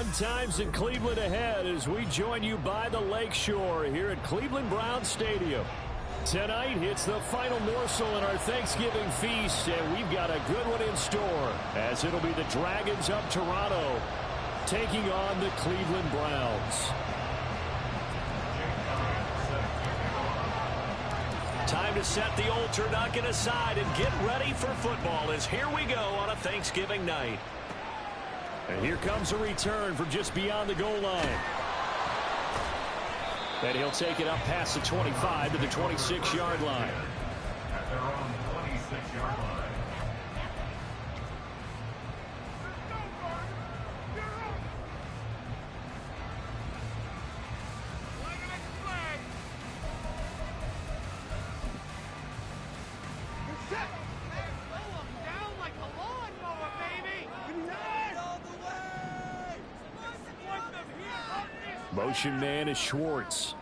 Fun times in Cleveland ahead as we join you by the Lakeshore here at Cleveland Browns Stadium. Tonight, it's the final morsel in our Thanksgiving feast, and we've got a good one in store, as it'll be the Dragons of Toronto taking on the Cleveland Browns. Time to set the old turducken aside and get ready for football, as here we go on a Thanksgiving night. And here comes a return from just beyond the goal line. And he'll take it up past the 25 to the 26-yard line. At their own 26-yard line. Motion man is Schwartz.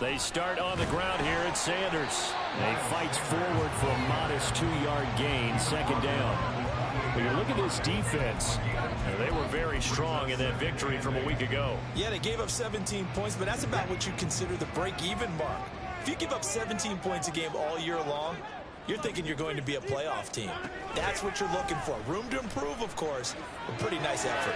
They start on the ground here at Sanders. He fights forward for a modest 2-yard gain, second down. When you look at this defense, they were very strong in that victory from a week ago. Yeah, they gave up 17 points, but that's about what you consider the break-even mark. If you give up 17 points a game all year long, you're thinking you're going to be a playoff team. That's what you're looking for. Room to improve, of course. A pretty nice effort.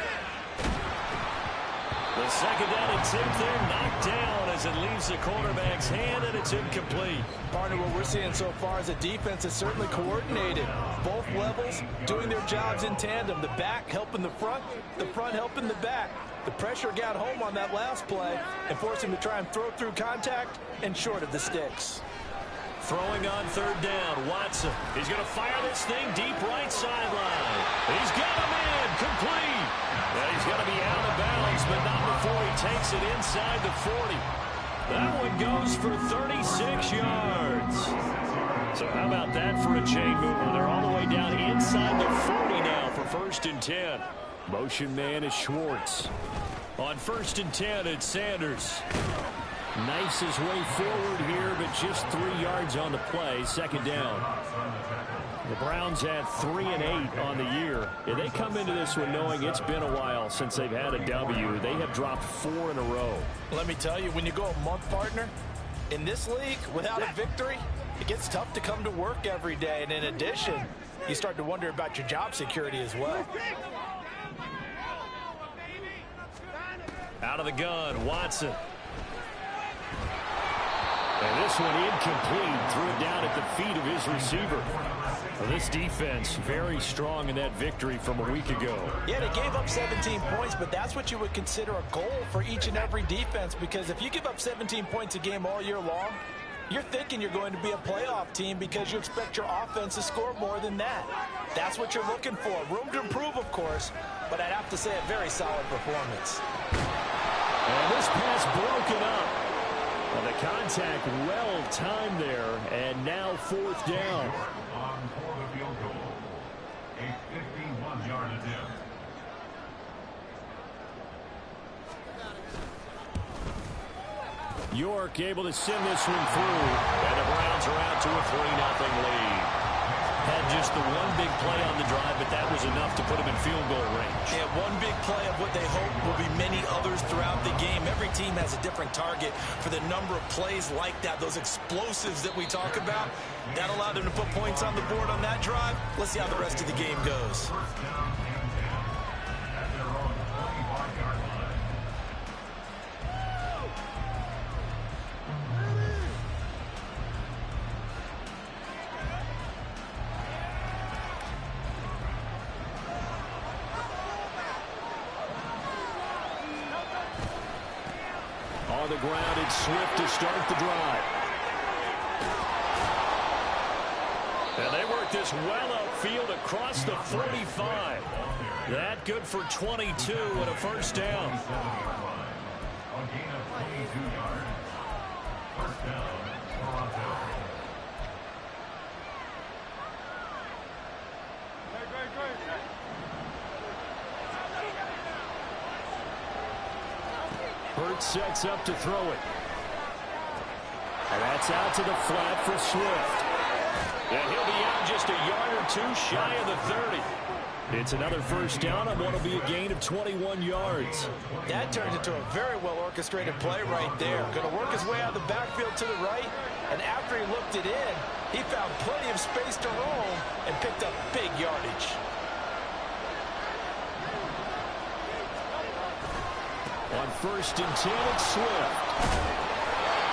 The second down attempt there knocked down as it leaves the quarterback's hand, and it's incomplete. Partner, what we're seeing so far is a defense is certainly coordinated. Both levels doing their jobs in tandem. The back helping the front helping the back. The pressure got home on that last play and forced him to try and throw through contact and short of the sticks. Throwing on third down, Watson. He's going to fire this thing deep right sideline. He's got him in, complete. Well, he's going to be out of bounds, but not before he takes it inside the 40. That one goes for 36 yards. So how about that for a chain mover? They're all the way down inside the 40 now for 1st and 10. Motion man is Schwartz. On 1st and 10, it's Sanders. Knifes his way forward here, but just 3 yards on the play. Second down. The Browns had 3 and 8 on the year. And they come into this one knowing it's been a while since they've had a W. They have dropped 4 in a row. Let me tell you, when you go a month, partner, in this league, without a victory, it gets tough to come to work every day. And in addition, you start to wonder about your job security as well. Out of the gun, Watson. And this one incomplete. Threw it down at the feet of his receiver. Well, this defense very strong in that victory from a week ago. Yeah, they gave up 17 points, but that's what you would consider a goal for each and every defense, because if you give up 17 points a game all year long, you're thinking you're going to be a playoff team because you expect your offense to score more than that. That's what you're looking for. Room to improve, of course, but I'd have to say a very solid performance. And this pass broken up. Well, the contact well timed there, and now 4th down. On for the field goal. A 51-yard attempt. York able to send this one through, and the Browns are out to a 3-0 lead. Had just the one big play on the drive, but that was enough to put them in field goal range. Yeah, one big play of what they hope will be many others throughout the game. Every team has a different target for the number of plays like that, those explosives that we talk about. That allowed them to put points on the board on that drive. Let's see how the rest of the game goes. On the ground, it's Swift to start the drive. And they work this well upfield across the 45. That good for 22 and a 1st down. A gain of 22 yards. 1st down, Toronto. Hurts sets up to throw it. And that's out to the flat for Swift. And he'll be out just a yard or two shy of the 30. It's another first down on what will be a gain of 21 yards. That turned into a very well-orchestrated play right there. Going to work his way out of the backfield to the right, and after he looked it in, he found plenty of space to roam and picked up big yardage. On 1st and 10, it's Swift.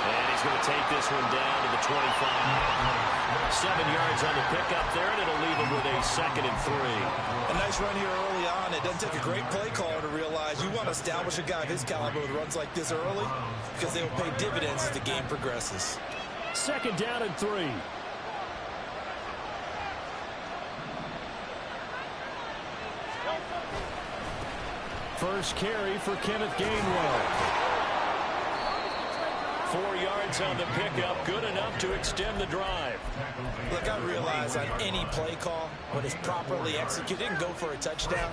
And he's going to take this one down to the 25. 7 yards on the pickup there, and it'll leave him with a 2nd and 3. A nice run here early on. It doesn't take a great play caller to realize you want to establish a guy of his caliber who runs like this early because they will pay dividends as the game progresses. 2nd down and 3. First carry for Kenneth Gainwell. 4 yards on the pickup, good enough to extend the drive. Look, I realize on any play call, when it's properly executed, it can go for a touchdown.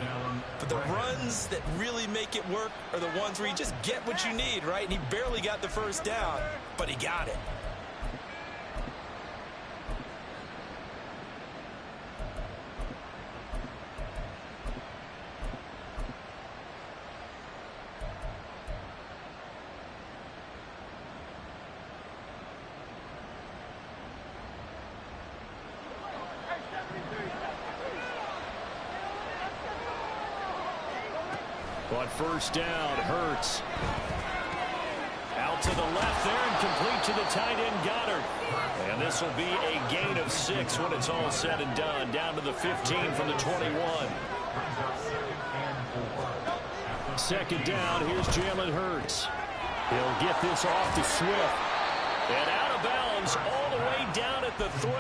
But the runs that really make it work are the ones where you just get what you need, right? And he barely got the first down, but he got it. On 1st down, Hurts. Out to the left there and complete to the tight end, Goddard. And this will be a gain of 6 when it's all said and done. Down to the 15 from the 21. 2nd down, here's Jalen Hurts. He'll get this off to Swift. And out of bounds all the way down at the 3.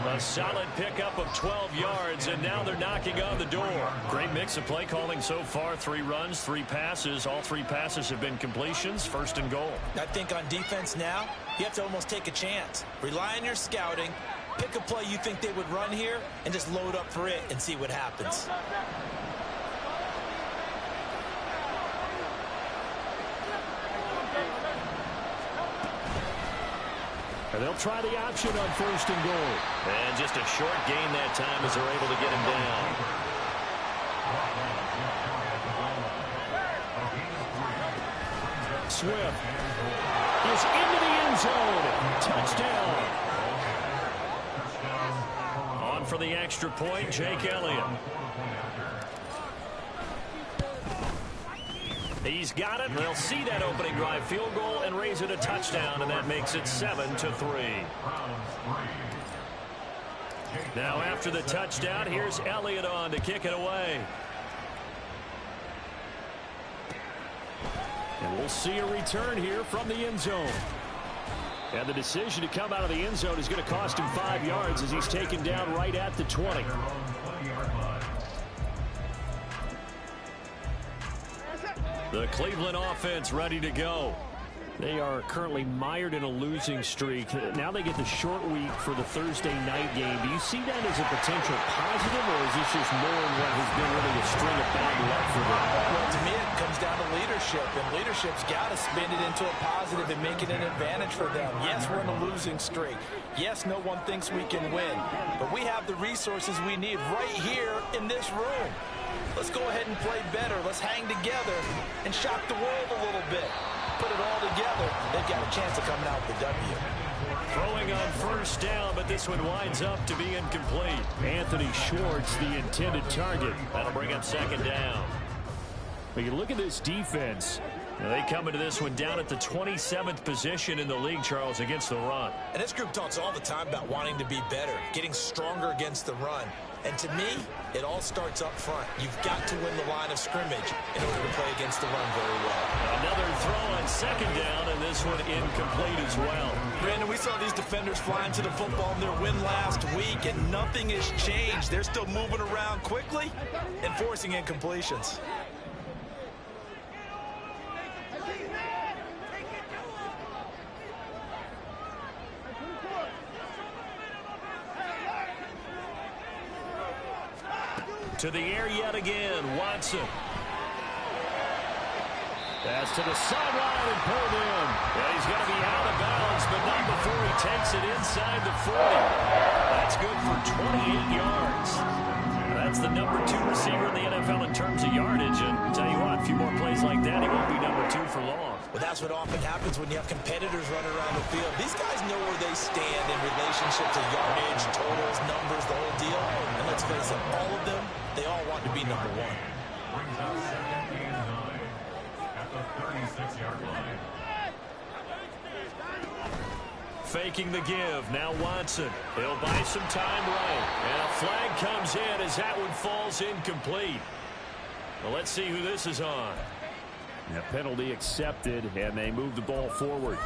A solid pickup of 12 yards, and now they're knocking on the door. Great mix of play calling so far. 3 runs, 3 passes. All 3 passes have been completions. 1st and goal. I think on defense now, you have to almost take a chance. Rely on your scouting. Pick a play you think they would run here, and just load up for it and see what happens. And they'll try the option on 1st and goal. And just a short gain that time as they're able to get him down. Swift is into the end zone. Touchdown. On for the extra point, Jake Elliott. He's got it. They'll see that opening drive field goal and raise it a touchdown, and that makes it 7-3. Now after the touchdown, here's Elliott on to kick it away. And we'll see a return here from the end zone. And the decision to come out of the end zone is going to cost him 5 yards as he's taken down right at the 20. The Cleveland offense ready to go. They are currently mired in a losing streak. Now they get the short week for the Thursday night game. Do you see that as a potential positive, or is this just more in what has been really a string of bad luck for them? Well, to me, it comes down to leadership, and leadership's got to spin it into a positive and make it an advantage for them. Yes, we're in a losing streak. Yes, no one thinks we can win, but we have the resources we need right here in this room. Let's go ahead and play better. Let's hang together and shock the world a little bit. Put it all together, they've got a chance of coming out with the W. Throwing on 1st down, but this one winds up to be incomplete. Anthony Schwartz, the intended target. That'll bring up 2nd down. When you look at this defense, they come into this one down at the 27th position in the league, Charles, against the run. And this group talks all the time about wanting to be better, getting stronger against the run. And to me, it all starts up front. You've got to win the line of scrimmage in order to play against the run very well. Another throw on 2nd down, and this one incomplete as well. Brandon, we saw these defenders flying to the football in their win last week, and nothing has changed. They're still moving around quickly and forcing incompletions. To the air yet again, Watson. Pass to the sideline and pulled in. Yeah, he's going to be out of bounds, but not before he takes it inside the 40. That's good for 28 yards. That's the number 2 receiver in the NFL in terms of yardage. And I'll tell you what, a few more plays like that, he won't be number 2 for long. Well, that's what often happens when you have competitors running around the field. These guys know where they stand in relationship to yardage, totals, numbers, the whole deal. And let's face it, all of them, they all want to be number 1. Brings up 2nd and 9 at the 36-yard line. Faking the give. Now Watson. He'll buy some time right. And a flag comes in as that one falls incomplete. Well, let's see who this is on. A penalty accepted, and they move the ball forward.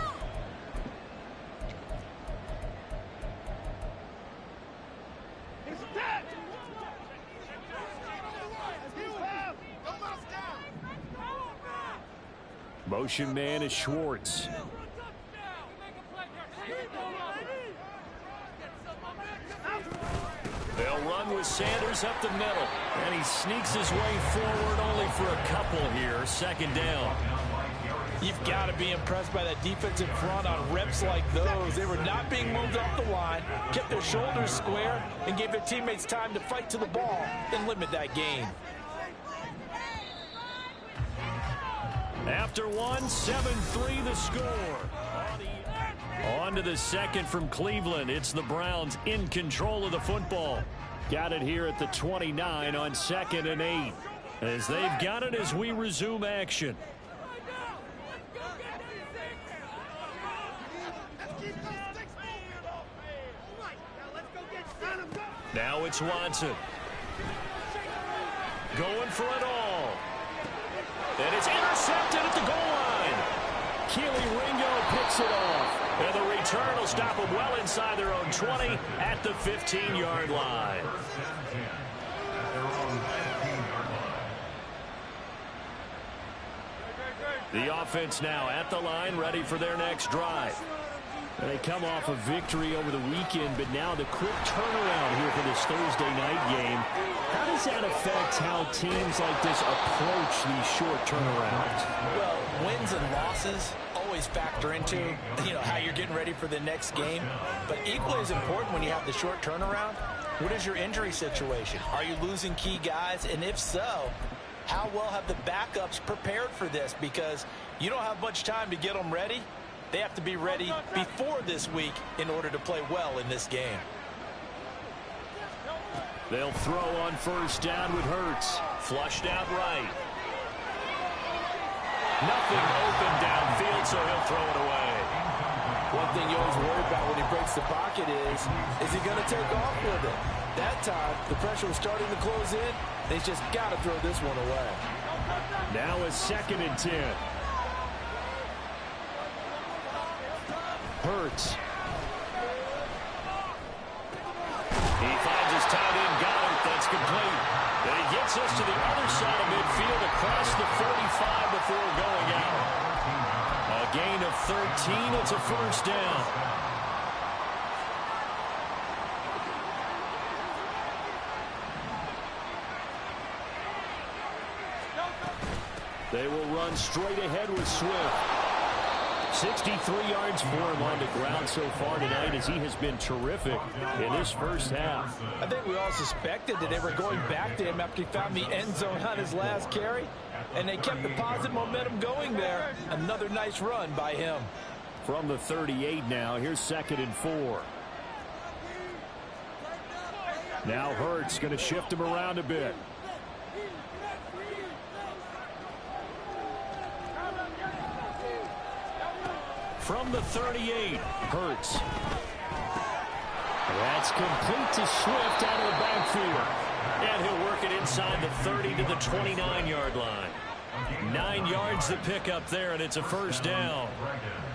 Motion man is Schwartz. They'll run with Sanders up the middle. And he sneaks his way forward only for a couple here. 2nd down. You've got to be impressed by that defensive front on reps like those. They were not being moved off the line, kept their shoulders square, and gave their teammates time to fight to the ball and limit that gain. After one, 7-3 the score. On to the second from Cleveland. It's the Browns in control of the football. Got it here at the 29 on 2nd and 8. As they've got it as we resume action. Now it's Watson. Going for it all. And it's intercepted at the goal line. Keely Ringo picks it off. And the return will stop them well inside their own 20 at the 15-yard line. The offense now at the line, ready for their next drive. They come off a victory over the weekend, but now the quick turnaround here for this Thursday night game. How does that affect how teams like this approach these short turnarounds? Well, wins and losses always factor into, how you're getting ready for the next game. But equally as important when you have the short turnaround, what is your injury situation? Are you losing key guys? And if so, how well have the backups prepared for this? Because you don't have much time to get them ready. They have to be ready before this week in order to play well in this game. They'll throw on 1st down with Hurts. Flushed out right. Nothing open downfield, so he'll throw it away. One thing you always worry about when he breaks the pocket is he going to take off with it? That time, the pressure was starting to close in. They just got to throw this one away. Now a 2nd and 10. Hurts. He finds his tight end, got it. That's complete. And he gets us to the other side of midfield across the 45 before going out. A gain of 13. It's a 1st down. They will run straight ahead with Swift. 63 yards for him on the ground so far tonight as he has been terrific in this first half. I think we all suspected that they were going back to him after he found the end zone on his last carry, and they kept the positive momentum going there. Another nice run by him. From the 38 now, here's 2nd and 4. Now Hurts going to shift him around a bit. From the 38, Hurts. That's complete to Swift out of the backfield. And he'll work it inside the 30 to the 29-yard line. 9 yards to pick up there, and it's a 1st down.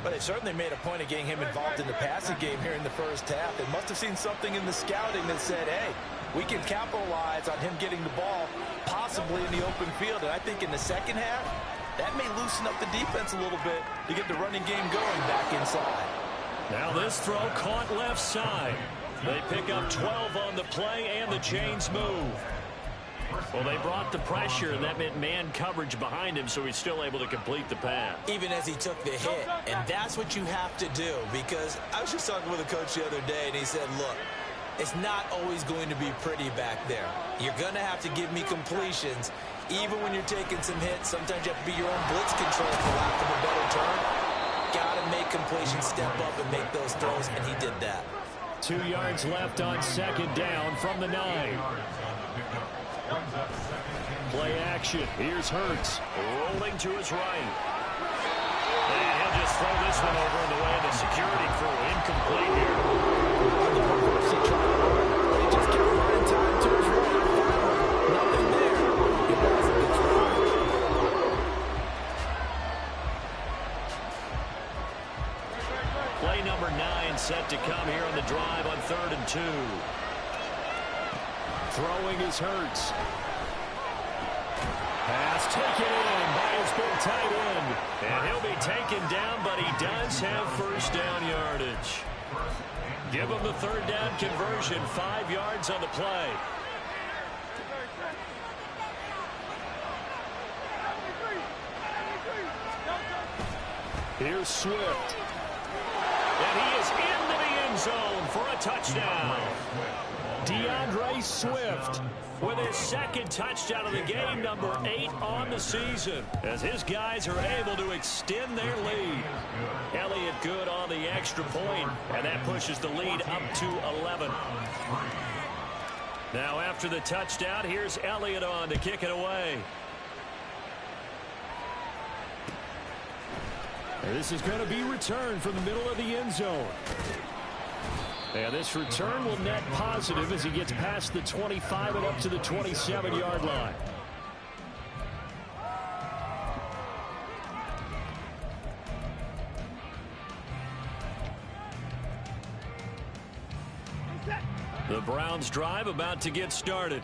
But they certainly made a point of getting him involved in the passing game here in the first half. They must have seen something in the scouting that said, hey, we can capitalize on him getting the ball possibly in the open field. And I think in the second half, that may loosen up the defense a little bit to get the running game going back inside. Now this throw caught left side. They pick up 12 on the play, and the chains move. Well, they brought the pressure, and that meant man coverage behind him, so he's still able to complete the pass. Even as he took the hit, and that's what you have to do, because I was just talking with a coach the other day, and he said, look, it's not always going to be pretty back there. You're going to have to give me completions. Even when you're taking some hits, sometimes you have to be your own blitz control, for lack of a better term. Got to make completions, step up, and make those throws, and he did that. 2 yards left on second down from the 9. Play action. Here's Hurts. Rolling to his right. And he'll just throw this one over in the way of the security crew. Incomplete here. He just kept running time to his right. Nothing there. It wasn't the throw. Play number 9 set to come here on the drive on 3rd and 2. Throwing is Hurts. Pass taken in by his big tight end. And he'll be taken down, but he does have first down yardage. Give him the 3rd down conversion, 5 yards on the play. Here's Swift. And he is into the end zone for a touchdown. DeAndre Swift with his 2nd touchdown of the game, number 8 on the season, as his guys are able to extend their lead. Elliott good on the extra point, and that pushes the lead up to 11. Now after the touchdown, here's Elliott on to kick it away. And this is going to be returned from the middle of the end zone. And this return will net positive as he gets past the 25 and up to the 27-yard line. The Browns drive about to get started.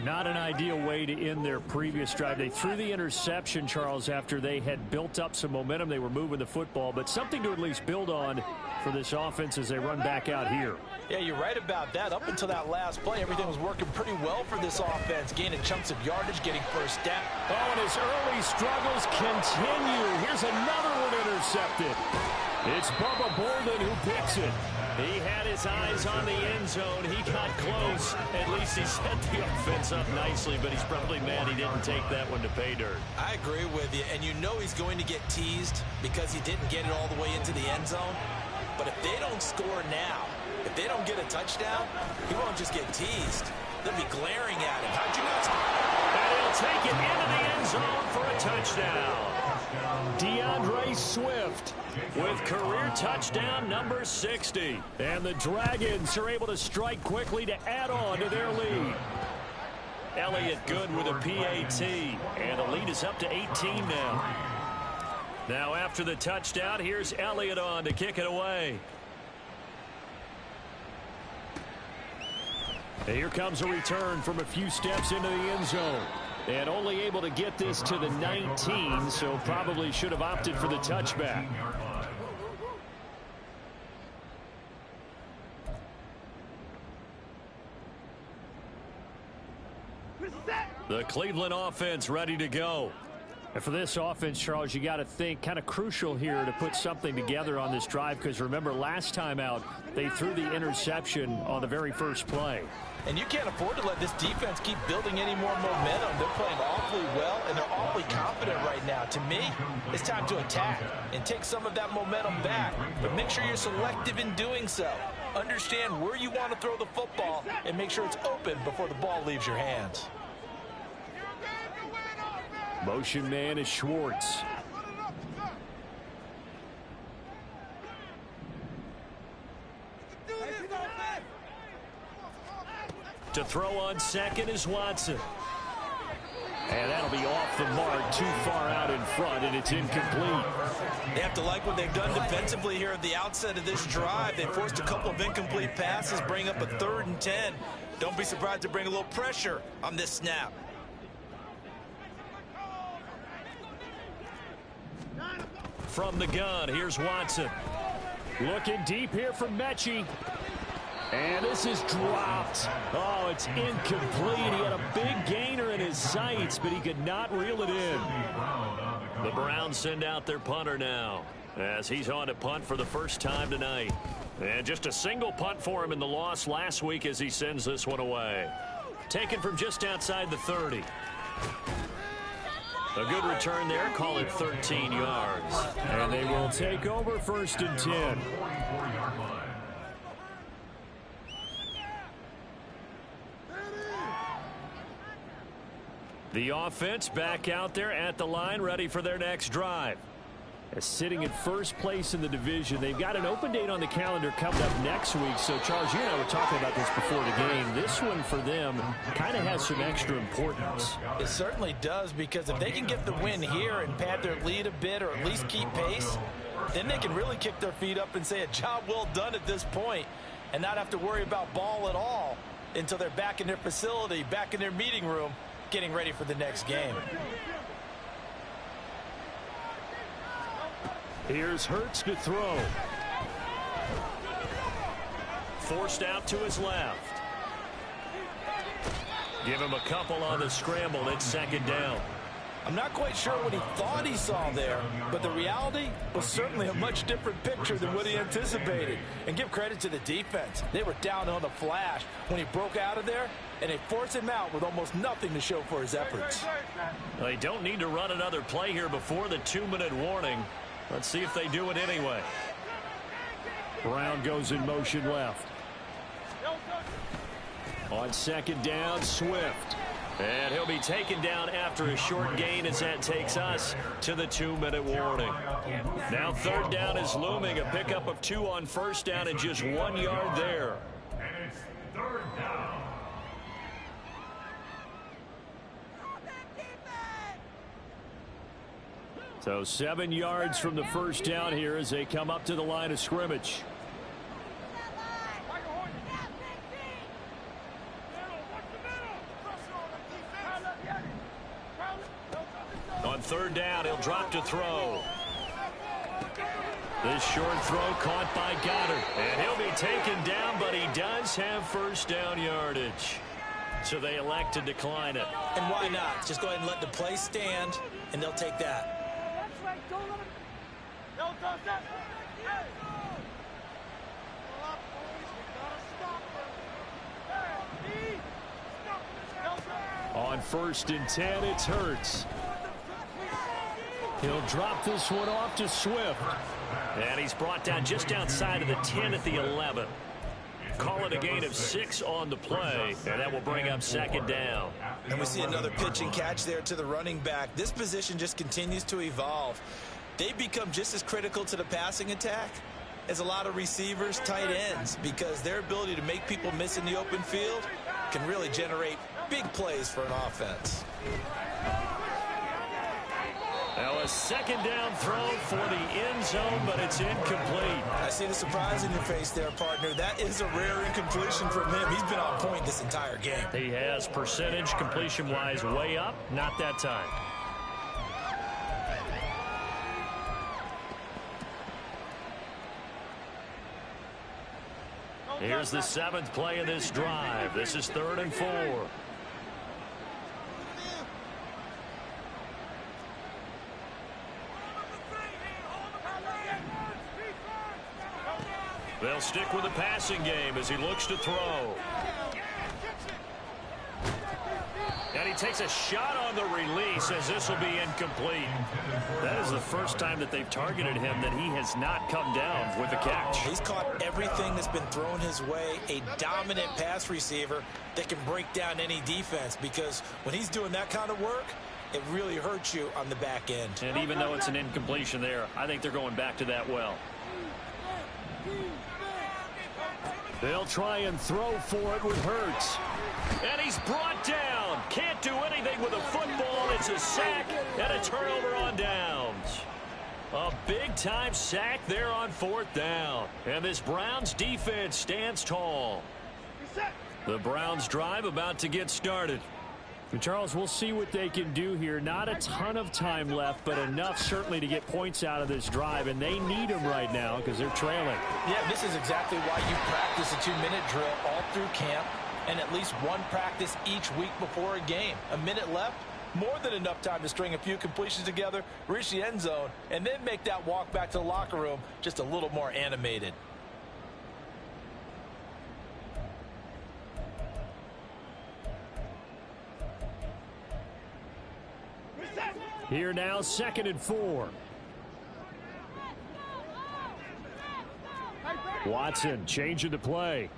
Not an ideal way to end their previous drive. They threw the interception, Charles, after they had built up some momentum. They were moving the football, but something to at least build on for this offense as they run back out here. Yeah, you're right about that. Up until that last play, everything was working pretty well for this offense, gaining chunks of yardage, getting first down. Oh, and his early struggles continue. Here's another one intercepted. It's Bubba Bolden who picks it. He had his eyes on the end zone. He got close. At least he set the offense up nicely, but he's probably mad he didn't take that one to pay dirt. I agree with you, and you know he's going to get teased because he didn't get it all the way into the end zone. But if they don't score now, if they don't get a touchdown, he won't just get teased. They'll be glaring at him. How'd you not? And he'll take it into the end zone for a touchdown. DeAndre Swift with career touchdown number 60. And the Dragons are able to strike quickly to add on to their lead. Elliott good with a PAT. And the lead is up to 18 now. Now after the touchdown, here's Elliott on to kick it away. And here comes a return from a few steps into the end zone. And only able to get this to the 19, so probably should have opted for the touchback. The Cleveland offense ready to go. And for this offense, Charles, you got to think kind of crucial here to put something together on this drive, because remember last time out they threw the interception on the very first play. And you can't afford to let this defense keep building any more momentum. They're playing awfully well, and they're awfully confident right now. To me, it's time to attack and take some of that momentum back. But make sure you're selective in doing so. Understand where you want to throw the football and make sure it's open before the ball leaves your hands. Motion man is Schwartz. To throw on second is Watson. And that'll be off the mark, too far out in front, and it's incomplete. They have to like what they've done defensively here at the outset of this drive. They forced a couple of incomplete passes, bring up a 3rd and 10. Don't be surprised to bring a little pressure on this snap. From the gun, here's Watson. Looking deep here from Mechie. And this is dropped. Oh, it's incomplete. He had a big gainer in his sights, but he could not reel it in. The Browns send out their punter now, as he's on to punt for the first time tonight. And just a single punt for him in the loss last week as he sends this one away. Taken from just outside the 30. A good return there. Call it 13 yards. And they will take over 1st and 10. The offense back out there at the line, ready for their next drive. Sitting in first place in the division. They've got an open date on the calendar coming up next week. So, Charles, you and I were talking about this before the game. This one for them kind of has some extra importance. It certainly does, because if they can get the win here and pad their lead a bit or at least keep pace, then they can really kick their feet up and say a job well done at this point and not have to worry about ball at all until they're back in their facility, back in their meeting room, getting ready for the next game. Here's Hurts to throw. Forced out to his left. Give him a couple on the scramble. It's 2nd down. I'm not quite sure what he thought he saw there, but the reality was certainly a much different picture than what he anticipated. And give credit to the defense. They were down on the flash when he broke out of there, and they forced him out with almost nothing to show for his efforts. They don't need to run another play here before the 2-minute warning. Let's see if they do it anyway. Brown goes in motion left. On 2nd down, Swift. And he'll be taken down after a short gain as that takes us to the 2-minute warning. Now 3rd down is looming. A pickup of 2 on 1st down and just 1 yard there. And it's 3rd down. So 7 yards from the 1st down here as they come up to the line of scrimmage. On 3rd down, he'll drop to throw. This short throw caught by Goddard. And he'll be taken down, but he does have 1st down yardage. So they elect to decline it. And why not? Just go ahead and let the play stand, and they'll take that. On 1st and 10, it's Hurts. He'll drop this one off to Swift. And he's brought down just outside of the 10 at the 11. Call it a gain of 6 on the play, and that will bring up 2nd down. And we see another pitch and catch there to the running back. This position just continues to evolve. They become just as critical to the passing attack as a lot of receivers, tight ends, because their ability to make people miss in the open field can really generate big plays for an offense. Now a 2nd down throw for the end zone, but it's incomplete. I see the surprise in your face there, partner. That is a rare incompletion from him. He's been on point this entire game. He has percentage completion-wise way up. Not that time. Here's the 7th play of this drive. This is 3rd and 4. They'll stick with the passing game as he looks to throw. And he takes a shot on the release as this will be incomplete. That is the first time that they've targeted him that he has not come down with a catch. He's caught everything that's been thrown his way. A dominant pass receiver that can break down any defense, because when he's doing that kind of work, it really hurts you on the back end. And even though it's an incompletion there, I think they're going back to that well. They'll try and throw for it with Hurts. And he's brought down. Can't do anything with a football. It's a sack and a turnover on downs. A big-time sack there on 4th down. And this Browns defense stands tall. The Browns drive about to get started. And Charles, we'll see what they can do here. Not a ton of time left, but enough certainly to get points out of this drive, and they need them right now because they're trailing. Yeah, this is exactly why you practice a 2-minute drill all through camp and at least one practice each week before a game. A minute left, more than enough time to string a few completions together, reach the end zone, and then make that walk back to the locker room just a little more animated. Here now, 2nd and 4. Watson changing the play.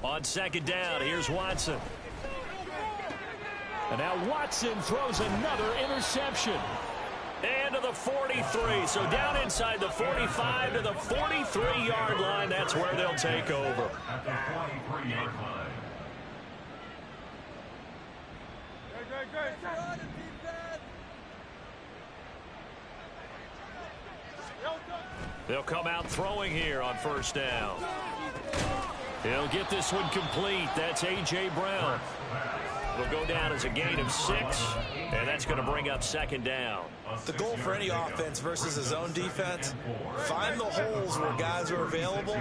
On 2nd down, here's Watson. And now Watson throws another interception. And to the 43. So down inside the 45 to the 43-yard line. That's where they'll take over. At the 43-yard line. They'll come out throwing here on 1st down. He'll get this one complete. That's A.J. Brown. It'll go down as a gain of 6, and that's going to bring up 2nd down. The goal for any offense versus a zone defense, find the holes where guys are available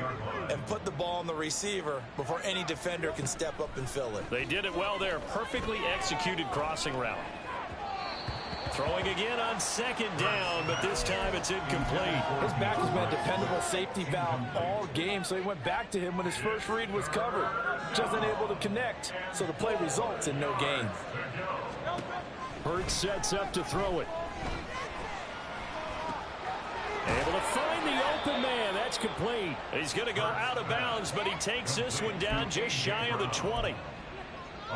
and put the ball on the receiver before any defender can step up and fill it. They did it well there. Perfectly executed crossing route. Throwing again on 2nd down, but this time it's incomplete. His back has been a dependable safety valve all game, so he went back to him when his first read was covered. Just unable to connect, so the play results in no gain. Hurts sets up to throw it. Able to find the open man. That's complete. He's going to go out of bounds, but he takes this one down just shy of the 20.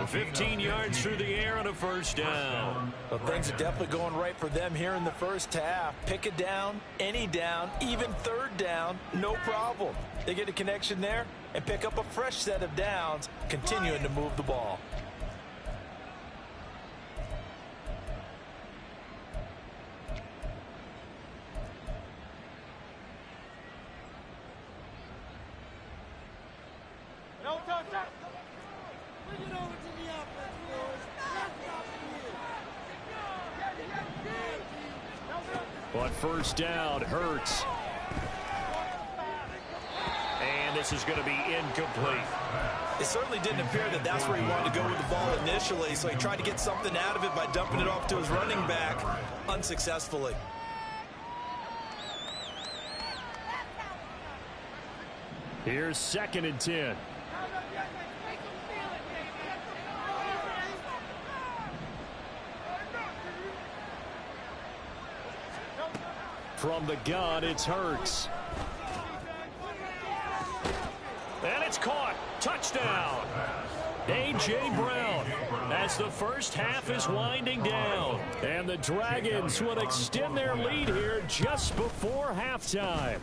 15 yards through the air on a 1st down. Well, things are definitely going right for them here in the first half. Pick a down, any down, even 3rd down, no problem. They get a connection there and pick up a fresh set of downs, continuing to move the ball. On 1st down, Hurts. And this is going to be incomplete. It certainly didn't appear that that's where he wanted to go with the ball initially, so he tried to get something out of it by dumping it off to his running back unsuccessfully. Here's 2nd and 10. From the gun, it's Hurts. And it's caught. Touchdown. A.J. Brown as the first half is winding down. And the Dragons will extend their lead here just before halftime.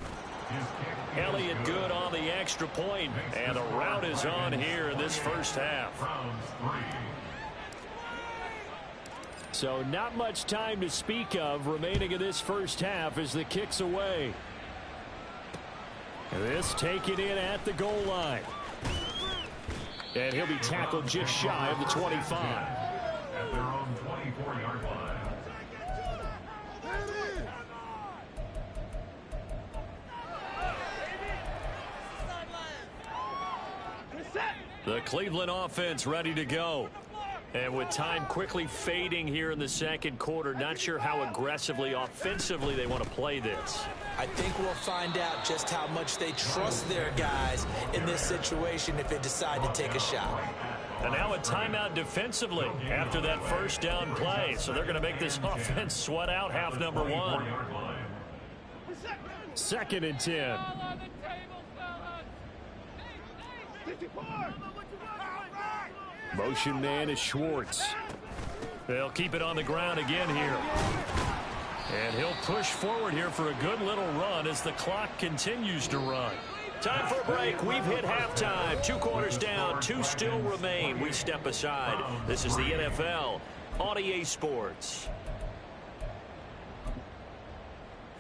Elliott good on the extra point, and the route is on here in this first half. So not much time to speak of remaining in this first half as the kick's away. This taken in at the goal line. And he'll be tackled just shy of the 25. At their own 24-yard line. The Cleveland offense ready to go. And with time quickly fading here in the 2nd quarter, not sure how aggressively, offensively they want to play this. I think we'll find out just how much they trust their guys in this situation if they decide to take a shot. And now a timeout defensively after that 1st down play. So they're going to make this offense sweat out half number 1. 2nd and 10. Motion man is Schwartz. They'll keep it on the ground again here. And he'll push forward here for a good little run as the clock continues to run. Time for a break. We've hit halftime. 2 quarters down. 2 still remain. We step aside. This is the NFL on EA Sports.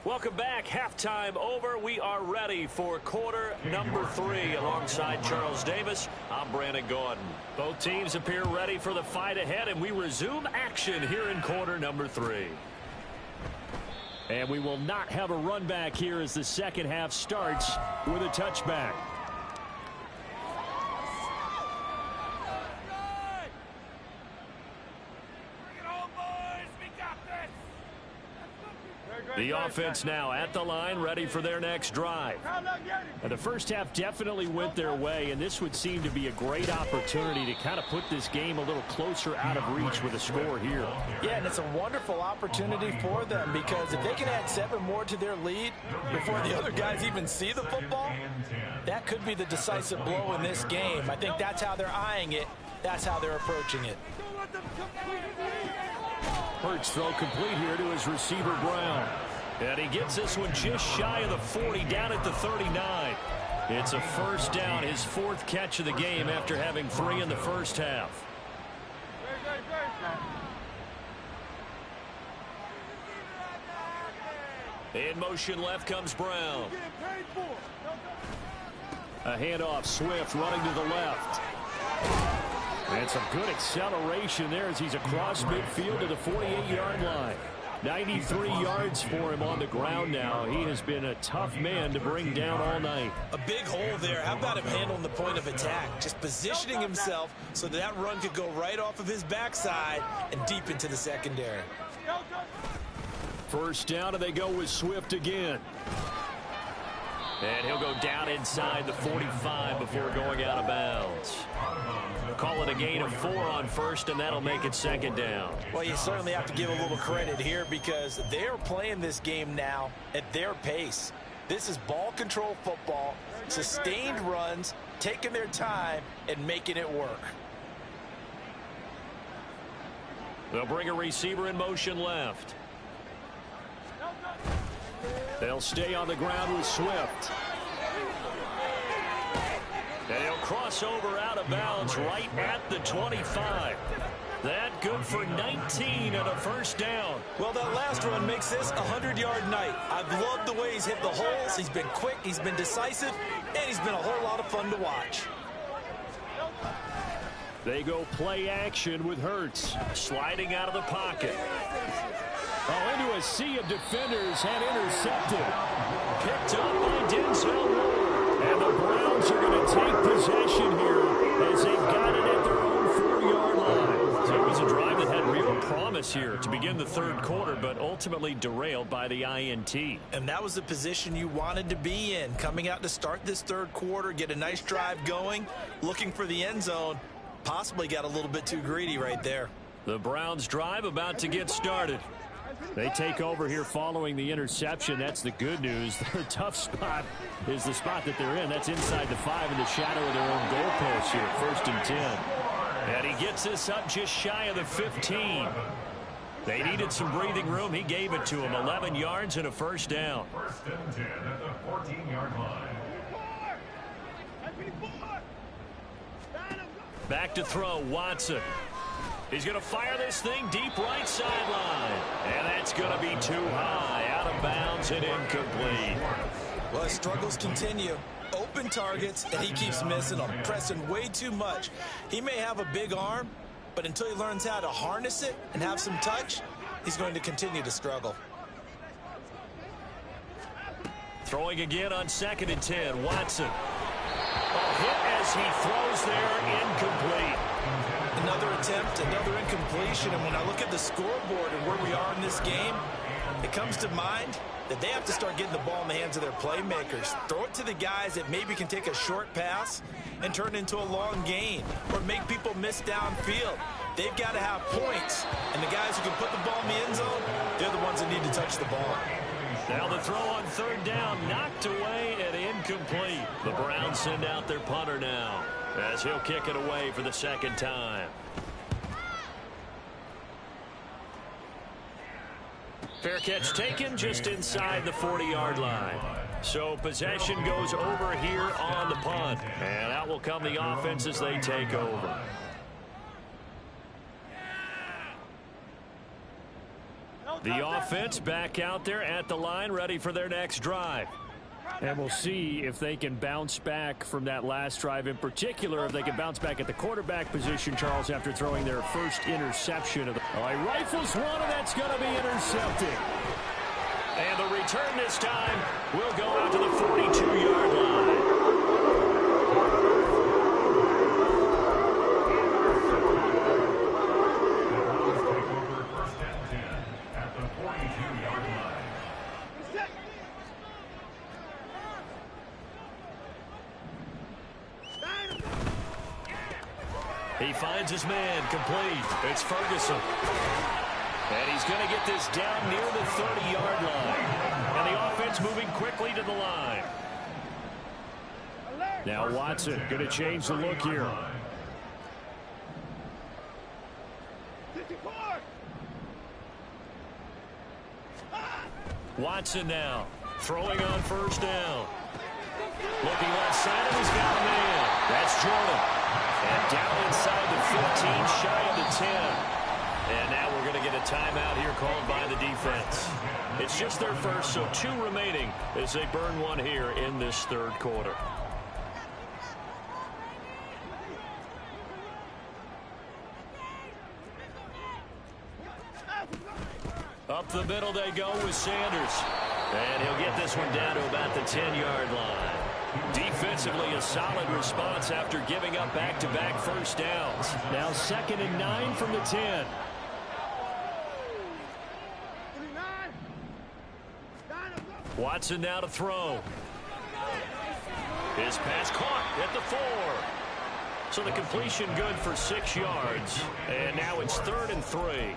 Welcome back. Halftime over. We are ready for quarter number 3. Alongside Charles Davis, I'm Brandon Gordon. Both teams appear ready for the fight ahead, and we resume action here in quarter number 3. And we will not have a run back here as the second half starts with a touchback. The offense now at the line, ready for their next drive. And the first half definitely went their way, and this would seem to be a great opportunity to kind of put this game a little closer out of reach with a score here. Yeah, and it's a wonderful opportunity for them, because if they can add 7 more to their lead before the other guys even see the football, that could be the decisive blow in this game. I think that's how they're eyeing it. That's how they're approaching it. Hurts throw complete here to his receiver, Brown. And he gets this one just shy of the 40, down at the 39. It's a first down, his 4th catch of the game after having 3 in the first half. In motion left comes Brown. A handoff, Swift running to the left. And some good acceleration there as he's across midfield to the 48-yard line. 93 yards for him on the ground now. He has been a tough man to bring down all night. A big hole there. How about him handling the point of attack? Just positioning himself so that run could go right off of his backside and deep into the secondary. First down, and they go with Swift again. And he'll go down inside the 45 before going out of bounds. Call it a gain of 4 on first, and that'll make it second down. Well, you certainly have to give a little credit here, because they're playing this game now at their pace. This is ball control football, sustained runs, taking their time, and making it work. They'll bring a receiver in motion left. They'll stay on the ground with Swift. And he'll cross over out of bounds right at the 25. That good for 19 and a first down. Well, that last run makes this a 100-yard night. I've loved the way he's hit the holes. He's been quick, he's been decisive, and he's been a whole lot of fun to watch. They go play action with Hurts. Sliding out of the pocket. Oh, into a sea of defenders and intercepted. Picked up by Denzel Ward. And the Browns are going to take possession here as they've got it at their own 4-yard line. So it was a drive that had real promise here to begin the third quarter, but ultimately derailed by the INT. And that was the position you wanted to be in, coming out to start this third quarter, get a nice drive going, looking for the end zone. Possibly got a little bit too greedy right there. The Browns drive about to get started. They take over here following the interception. That's the good news. Their tough spot is the spot that they're in. That's inside the 5 in the shadow of their own goalpost here. 1st and 10. And he gets this up just shy of the 15. They needed some breathing room. He gave it to him. 11 yards and a first down. 1st and 10 at the 14-yard line. Back to throw, Watson. He's going to fire this thing deep right sideline. And that's going to be too high, out of bounds and incomplete. Well, his struggles continue. Open targets, and he keeps missing them, pressing way too much. He may have a big arm, but until he learns how to harness it and have some touch, he's going to continue to struggle. Throwing again on 2nd and 10, Watson. A hit as he throws there, incomplete. Another attempt, another incompletion, and when I look at the scoreboard and where we are in this game, it comes to mind that they have to start getting the ball in the hands of their playmakers. Throw it to the guys that maybe can take a short pass and turn it into a long gain, or make people miss downfield. They've got to have points, and the guys who can put the ball in the end zone, they're the ones that need to touch the ball. Now the throw on 3rd down, knocked away and incomplete. The Browns send out their punter now, as he'll kick it away for the 2nd time. Fair catch taken just inside the 40-yard line. So possession goes over here on the punt. And out will come the offense as they take over. The offense back out there at the line, ready for their next drive. And we'll see if they can bounce back from that last drive, in particular, if they can bounce back at the quarterback position, Charles, after throwing their first interception. He rifles one, and that's going to be intercepted. And the return this time will go out to the 42-yard line. He finds his man, complete. It's Ferguson. And he's going to get this down near the 30-yard line. And the offense moving quickly to the line. Now Watson going to change the look here. Watson now throwing on first down. Looking left side, and he's got a man. That's Jordan. And down inside the 15, shy of the 10. And now we're going to get a timeout here called by the defense. It's just their first, so 2 remaining as they burn one here in this third quarter. Up the middle they go with Sanders. And he'll get this one down to about the 10-yard line. Defensively, a solid response after giving up back-to-back first downs. Now 2nd and 9 from the 10. Watson now to throw. His pass caught at the 4. So the completion good for 6 yards. And now it's 3rd and 3.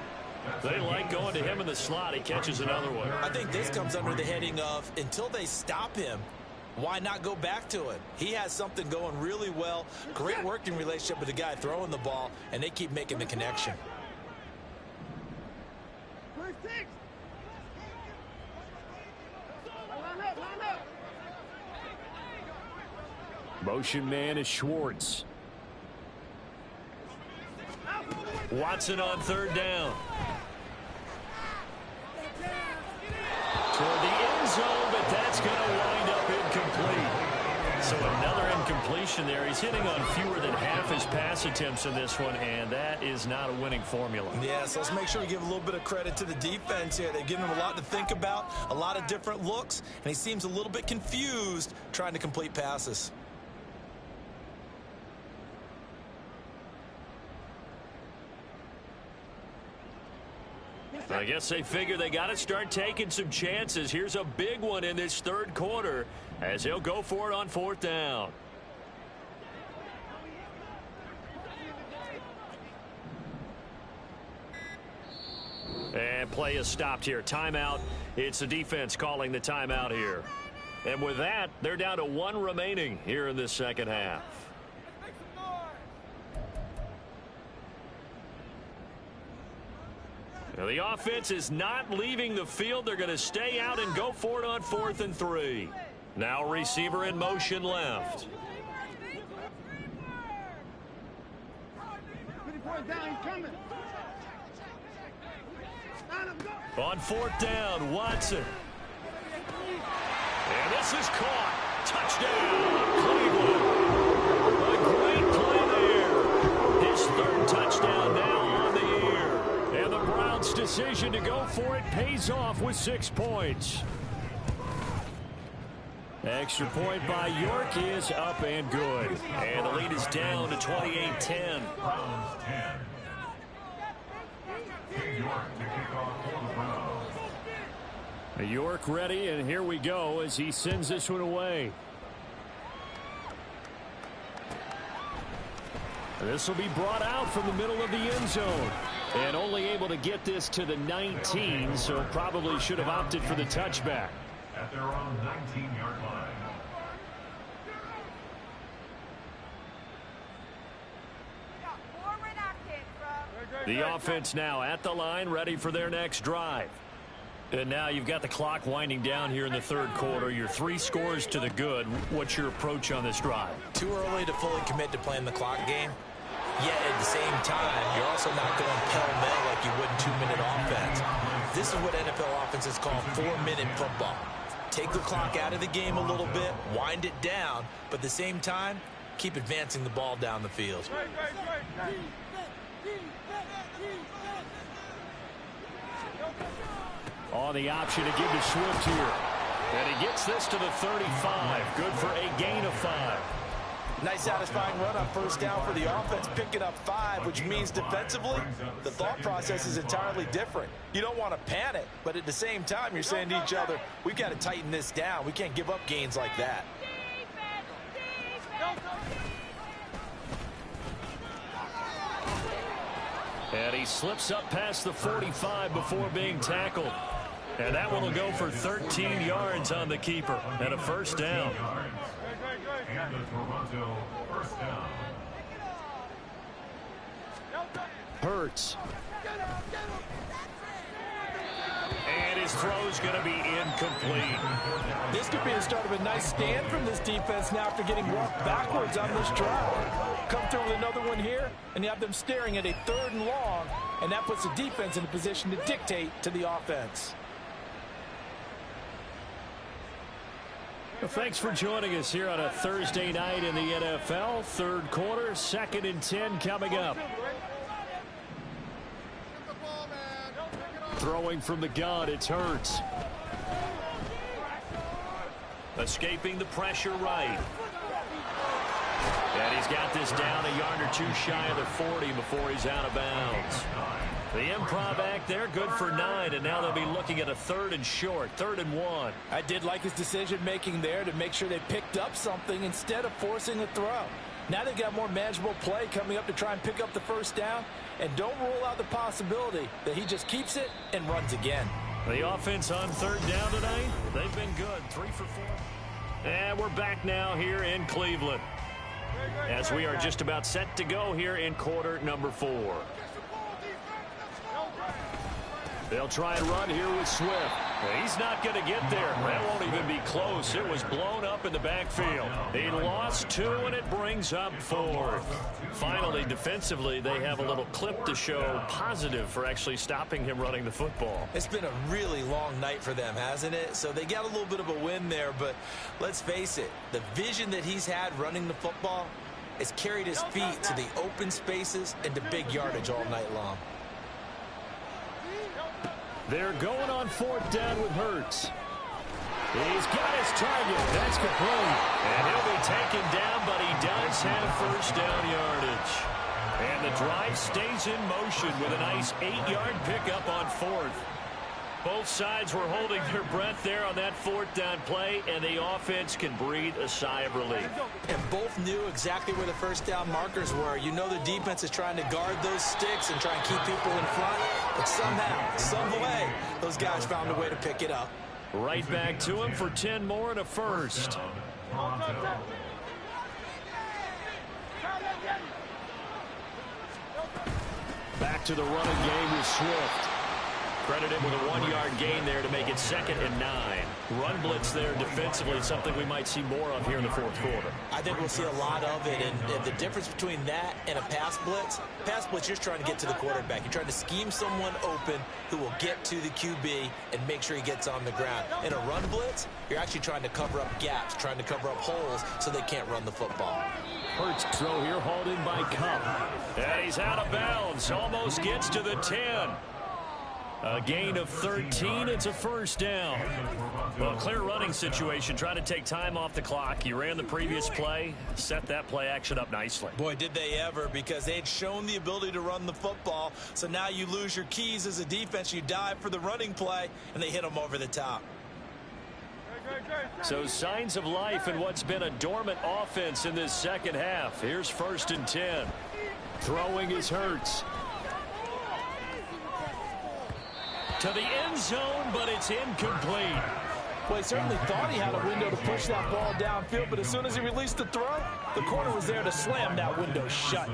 They like going to him in the slot. He catches another one. I think this comes under the heading of, until they stop him, why not go back to it? He has something going really well. Great working relationship with the guy throwing the ball, and they keep making the connection. Motion man is Schwartz. Watson on 3rd down. Toward the end zone, but that's going to wind up incomplete. So another incompletion there. He's hitting on fewer than half his pass attempts in this one, and that is not a winning formula. Yeah, so let's make sure we give a little bit of credit to the defense here. They've given him a lot to think about, a lot of different looks, and he seems a little bit confused trying to complete passes. I guess they figure they got to start taking some chances. Here's a big one in this third quarter as he'll go for it on 4th down. And play is stopped here. Timeout. It's the defense calling the timeout here. And with that, they're down to 1 remaining here in this second half. Now the offense is not leaving the field. They're going to stay out and go for it on 4th and 3. Now receiver in motion left. On 4th down, Watson. And this is caught. Touchdown, Cleveland. A great play there. His 3rd touchdown now on the year. And the Browns' decision to go for it pays off with 6 points. Extra point by York is up and good. And the lead is down to 28-10. Browns 10. York to kick off for the Browns. York ready, and here we go as he sends this one away. This will be brought out from the middle of the end zone. And only able to get this to the 19, so probably should have opted for the touchback. At their own 19-yard line. The offense now at the line, ready for their next drive. And now you've got the clock winding down here in the third quarter. Your 3 scores to the good. What's your approach on this drive? Too early to fully commit to playing the clock game. Yet at the same time, you're also not going pell-mell like you would in 2-minute offense. This This is what NFL offenses call 4-minute football. Take the clock out of the game a little bit, wind it down, but at the same time, keep advancing the ball down the field. On the option to give to Swift here. And he gets this to the 35. Good for a gain of 5. Nice satisfying run on first down for the offense, picking up 5, which means defensively, the thought process is entirely different. You don't want to panic, but at the same time, you're saying to each other, we've got to tighten this down. We can't give up gains like that. And he slips up past the 45 before being tackled. And that one will go for 13 yards on the keeper and a first down. And the Toronto first down. Hurts. And his throw's going to be incomplete. This could be the start of a nice stand from this defense now after getting walked backwards on this drive. Come through with another one here, and you have them staring at a 3rd and long, and that puts the defense in a position to dictate to the offense. Well, thanks for joining us here on a Thursday night in the NFL. 3rd quarter, 2nd and 10 coming up. Throwing from the gun, it's Hurts. Escaping the pressure right. And he's got this down a yard or two shy of the 40 before he's out of bounds. The improv act there, good for 9, and now they'll be looking at a 3rd and short, 3rd and 1. I did like his decision-making there to make sure they picked up something instead of forcing a throw. Now they've got more manageable play coming up to try and pick up the first down, and don't rule out the possibility that he just keeps it and runs again. The offense on 3rd down tonight, they've been good, 3 for 4. And we're back now here in Cleveland, as we are just about set to go here in quarter number 4. They'll try and run here with Swift. He's not going to get there. That won't even be close. It was blown up in the backfield. He lost 2, and it brings up 4th. Finally, defensively, they have a little clip to show positive for actually stopping him running the football. It's been a really long night for them, hasn't it? So they got a little bit of a win there, but let's face it, the vision that he's had running the football has carried his feet to the open spaces and to big yardage all night long. They're going on 4th down with Hurts. He's got his target. That's complete. And he'll be taken down, but he does have first down yardage. And the drive stays in motion with a nice 8-yard pickup on 4th. Both sides were holding their breath there on that 4th down play, and the offense can breathe a sigh of relief. And both knew exactly where the first down markers were. You know the defense is trying to guard those sticks and try and keep people in front, but somehow, some way, those guys found a way to pick it up. Right back to him for 10 more and a first. Back to the running game with Swift. Credited with a 1-yard gain there to make it 2nd and 9. Run blitz there defensively, something we might see more of here in the 4th quarter. I think we'll see a lot of it, and the difference between that and a pass blitz, you're just trying to get to the quarterback. You're trying to scheme someone open who will get to the QB and make sure he gets on the ground. In a run blitz, you're actually trying to cover up gaps, trying to cover up holes so they can't run the football. Hurts throw here, hauled in by Cup. And he's out of bounds, almost gets to the 10. A gain of 13. It's a first down. Well, clear running situation. Trying to take time off the clock. He ran the previous play. Set that play action up nicely. Boy, did they ever, because they had shown the ability to run the football. So now you lose your keys as a defense. You dive for the running play, and they hit them over the top. So signs of life in what's been a dormant offense in this second half. Here's 1st and 10. Throwing is Hurts. To the end zone, but it's incomplete. Well, he certainly thought he had a window to push that ball downfield, but as soon as he released the throw, the corner was there to slam that window shut.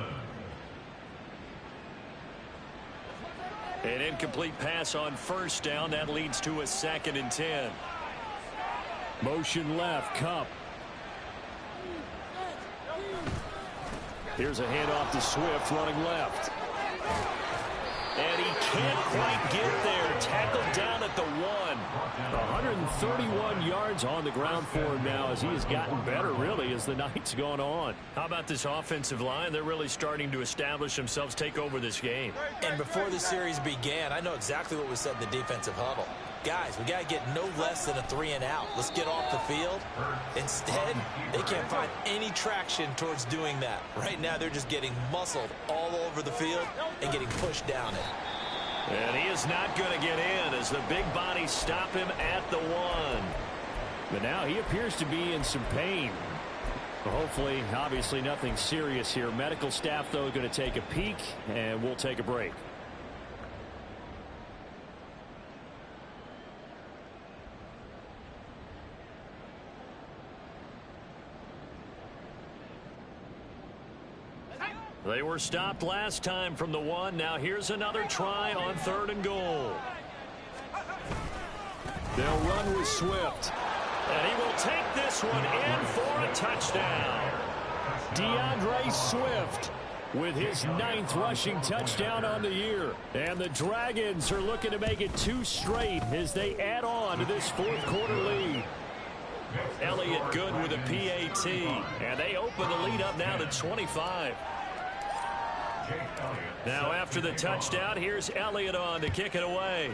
An incomplete pass on first down. That leads to a 2nd and 10. Motion left, Cup. Here's a handoff to Swift running left. And he can't quite get there. Tackled down at the 1. 131 yards on the ground for him now as he has gotten better, really, as the night's gone on. How about this offensive line? They're really starting to establish themselves, take over this game. And before the series began, I know exactly what was said in the defensive huddle. Guys, we got to get no less than a 3-and-out. Let's get off the field. Instead, they can't find any traction towards doing that. Right now, they're just getting muscled all over the field and getting pushed down it. And he is not going to get in as the big bodies stop him at the 1. But now he appears to be in some pain. Hopefully, obviously nothing serious here. Medical staff, though, going to take a peek, and we'll take a break. They were stopped last time from the 1. Now here's another try on 3rd and goal. They'll run with Swift. And he will take this one in for a touchdown. DeAndre Swift with his 9th rushing touchdown on the year. And the Dragons are looking to make it 2 straight as they add on to this 4th quarter lead. Elliott good with a PAT. And they open the lead up now to 25. Now after the touchdown, here's Elliott on to kick it away.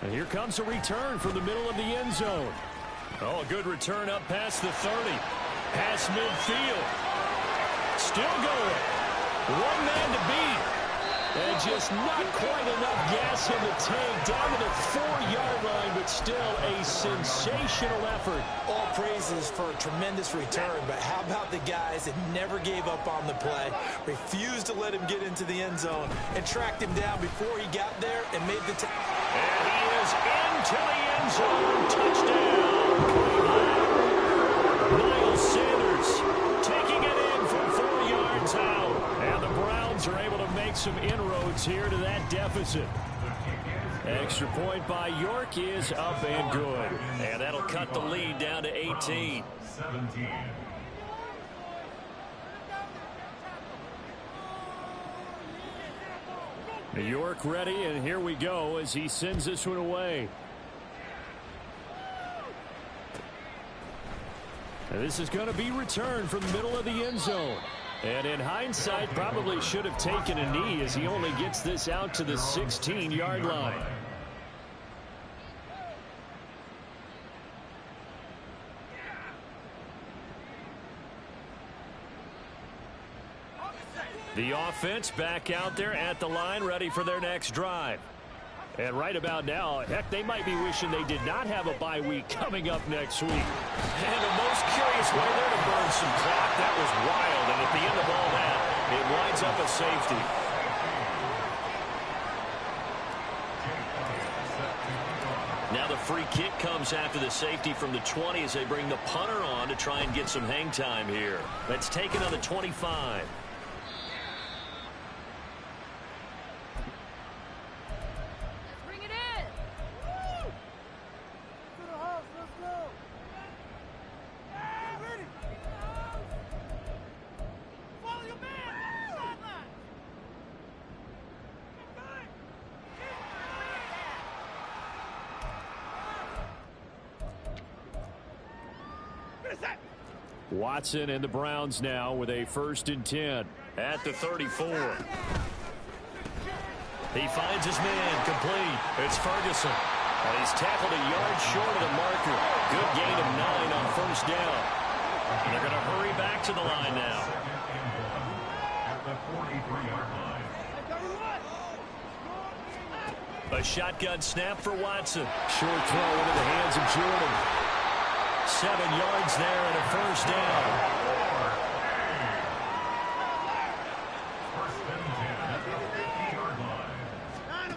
And here comes a return from the middle of the end zone. Oh, a good return up past the 30. Past midfield. Still going. One man to beat. And just not quite enough gas in the tank. Down to the 4-yard line, but still a sensational effort. All praises for a tremendous return, but how about the guys that never gave up on the play, refused to let him get into the end zone, and tracked him down before he got there and made the tackle. And he is into the end zone. Touchdown. Miles Sanders taking it in from 4 yards out. And the Browns are able to make some inroads here to that deficit. Extra point by York is up and good. And that'll cut the lead down to 18. 17. York ready, and here we go as he sends this one away. And this is going to be returned from the middle of the end zone. And in hindsight, probably should have taken a knee as he only gets this out to the 16-yard line. The offense back out there at the line, ready for their next drive. And right about now, heck, they might be wishing they did not have a bye week coming up next week. And the most curious way there to burn some clock. That was wild. And at the end of all that, it winds up a safety. Now the free kick comes after the safety from the 20 as they bring the punter on to try and get some hang time here. That's taken on the 25. Watson and the Browns now with a 1st and 10. At the 34. He finds his man complete. It's Ferguson. And he's tackled a yard short of the marker. Good gain of 9 on 1st down. And they're going to hurry back to the line now. At the 43-yard line. A shotgun snap for Watson. Short throw into the hands of Jordan. 7 yards there and a 1st down. First and 10 at the 50-yard line.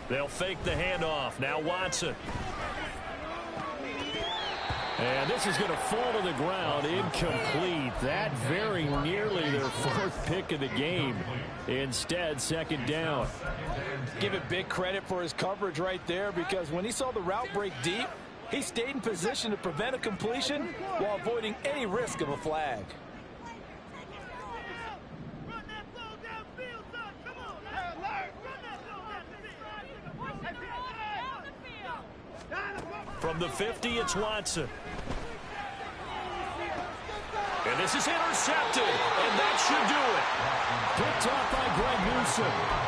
They'll fake the handoff. Now Watson. And this is going to fall to the ground incomplete. That very nearly their 4th pick of the game. Instead, 2nd down. Give it big credit for his coverage right there, because when he saw the route break deep, he stayed in position to prevent a completion while avoiding any risk of a flag. From the 50, it's Watson. And this is intercepted, and that should do it. Picked off by Greg Newsome.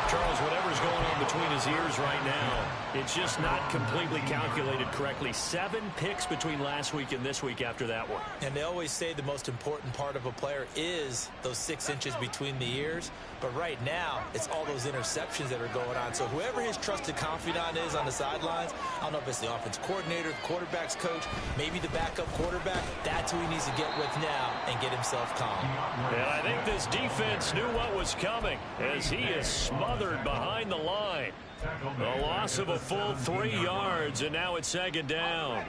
Charles, whatever's going on between his ears right now, it's just not completely calculated correctly. 7 picks between last week and this week after that one. And they always say the most important part of a player is those 6 inches between the ears. But right now, it's all those interceptions that are going on. So whoever his trusted confidant is on the sidelines, I don't know if it's the offense coordinator, the quarterback's coach, maybe the backup quarterback, that's who he needs to get with now and get himself calm. And I think this defense knew what was coming as he is smothered behind the line. A loss of a full 3 yards, and now it's second down.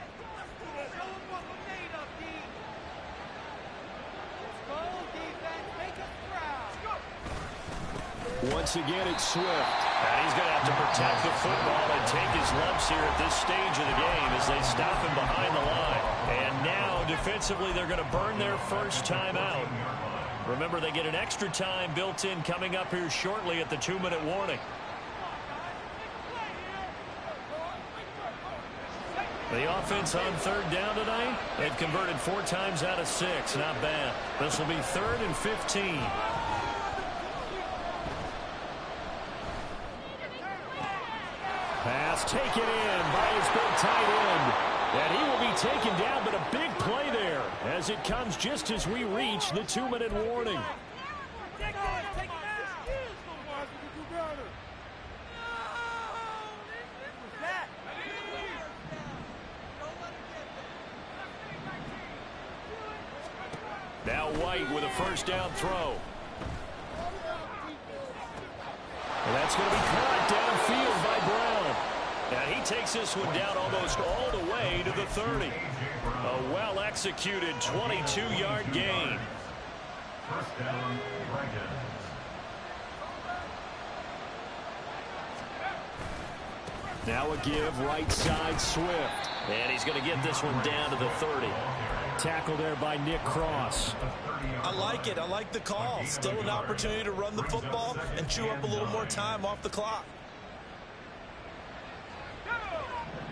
Once again, it's Swift. And he's going to have to protect the football and take his lumps here at this stage of the game as they stop him behind the line. And now, defensively, they're going to burn their first time out. Remember, they get an extra time built in coming up here shortly at the 2-minute warning. The offense on third down tonight, they've converted 4 times out of 6. Not bad. This will be 3rd and 15. Pass taken in by his big tight end. And he will be taken down, but a big play there as it comes just as we reach the 2-minute warning. Now White with a first down throw. And that's going to be caught downfield by Brown. And he takes this one down almost all the way to the 30. A well-executed 22-yard gain. First down, Dragons. Now a give right side Swift. And he's going to get this one down to the 30. Tackle there by Nick Cross. I like it. I like the call. Still an opportunity to run the football and chew up a little more time off the clock.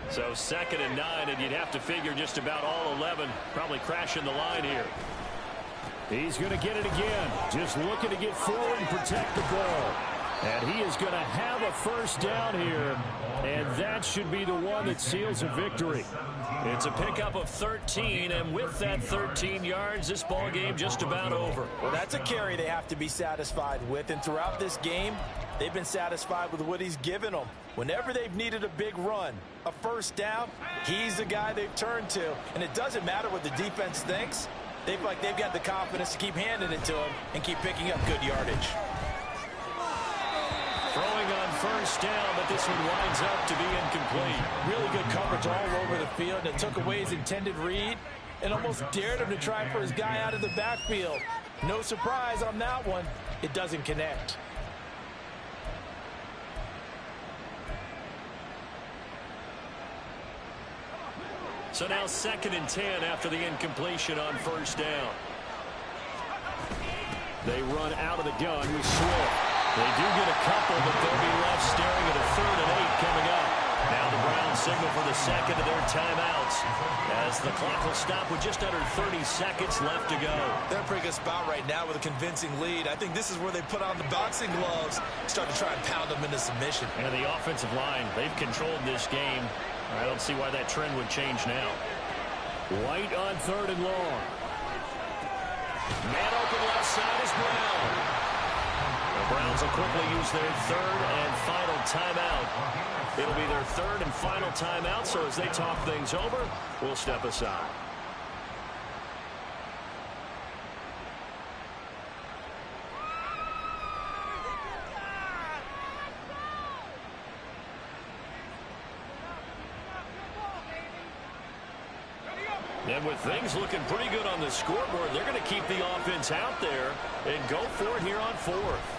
So 2nd and 9, and you'd have to figure just about all 11 probably crashing the line here. He's going to get it again. Just looking to get forward and protect the ball. And he is going to have a first down here. And that should be the one that seals a victory. It's a pickup of 13, and with that 13 yards, this ball game just about over. Well, that's a carry they have to be satisfied with. And throughout this game, they've been satisfied with what he's given them. Whenever they've needed a big run, a first down, he's the guy they've turned to. And it doesn't matter what the defense thinks. They've got the confidence to keep handing it to him and keep picking up good yardage. Throwing on first down, but this one winds up to be incomplete. Really good coverage all over the field. It took away his intended read and almost dared him to try for his guy out of the backfield. No surprise on that one. It doesn't connect. So now 2nd and 10 after the incompletion on first down. They run out of the gun with Swift. They do get a couple, but they'll be left staring at a 3rd and 8 coming up. Now the Browns signal for the second of their timeouts as the clock will stop with just under 30 seconds left to go. They're in a pretty good spot right now with a convincing lead. I think this is where they put on the boxing gloves, start to try and pound them into submission. And the offensive line, they've controlled this game. I don't see why that trend would change now. White on 3rd and long. Man open left side is Brown. The Browns will quickly use their 3rd and final timeout. It'll be their 3rd and final timeout, so as they talk things over, we'll step aside. And with things looking pretty good on the scoreboard, they're going to keep the offense out there and go for it here on 4th.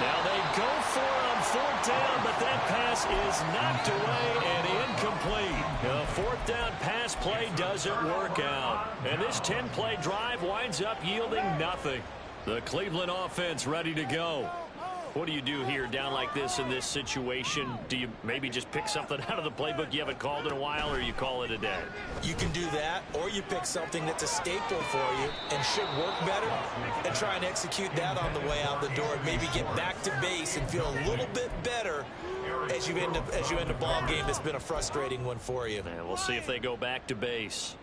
Now they go for it on 4th down, but that pass is knocked away and incomplete. The 4th down pass play doesn't work out. And this 10-play drive winds up yielding nothing. The Cleveland offense ready to go. What do you do here down like this in this situation? Do you maybe just pick something out of the playbook you haven't called in a while, or you call it a day? You can do that, or you pick something that's a staple for you and should work better and try and execute that on the way out the door and maybe get back to base and feel a little bit better as you end a ball game that's been a frustrating one for you. And we'll see if they go back to base.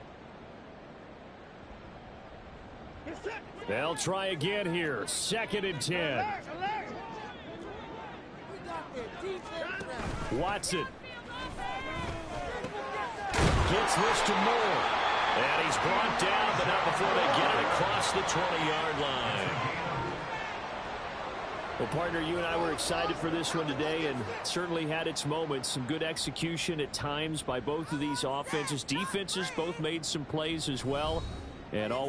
They'll try again here. 2nd and 10. Watson gets this to Moore. And he's brought down, but not before they get it across the 20-yard line. Well, partner, you and I were excited for this one today, and certainly had its moments. Some good execution at times by both of these offenses. Defenses both made some plays as well. And all